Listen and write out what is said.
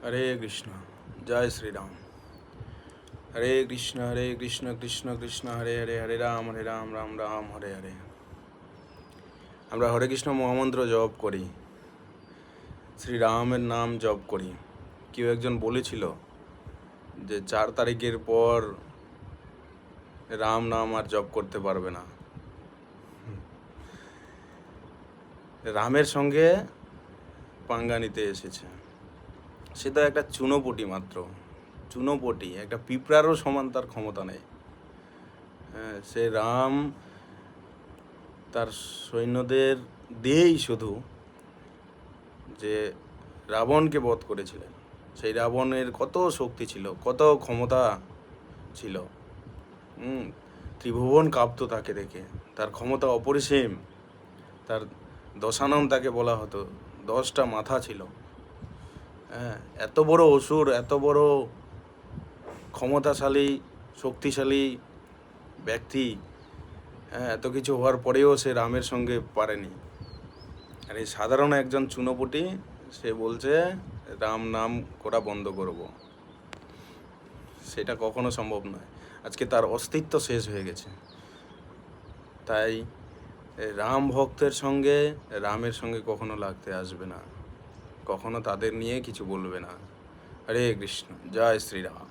হরে কৃষ্ণ, জয় শ্রীরাম। হরে কৃষ্ণ কৃষ্ণ কৃষ্ণ হরে হরে, হরে রাম রাম রাম হরে হরে। আমরা হরে কৃষ্ণ মহামন্ত্র জপ করি, শ্রীরামের নাম জপ করি। কেউ একজন বলেছিল যে 4 তারিখের পর রাম নাম আর জপ করতে পারবে না। রামের সঙ্গে পাঙ্গা নিতে এসেছে। সে তো একটা চুনোপুটি মাত্র, চুনোপুটি, একটা পিঁপড়ারও সমান তার ক্ষমতা নেই। হ্যাঁ, সে রাম তার সৈন্যদের দিয়েই শুধু যে রাবণকে বধ করেছিলেন, সেই রাবণের কত শক্তি ছিল, কত ক্ষমতা ছিল। ত্রিভুবন কাঁপতো তাকে দেখে, তার ক্ষমতা অপরিসীম। তার দশানন তাকে বলা হতো, 10টা মাথা ছিল। হ্যাঁ, এত বড় অসুর, এত বড় ক্ষমতাশালী শক্তিশালী ব্যক্তি, হ্যাঁ, এত কিছু হওয়ার পরেও সে রামের সঙ্গে পারেনি। আর এই সাধারণ একজন চুনোপুটি, সে বলছে রাম নাম করা বন্ধ করব। সেটা কখনো সম্ভব নয়। আজকে তার অস্তিত্ব শেষ হয়ে গেছে। তাই রাম ভক্তের সঙ্গে রামের সঙ্গে কখনো লাগতে আসবে না, কখনো তাদের নিয়ে কিছু বলবে না। হরে কৃষ্ণ, জয় শ্রীরাম।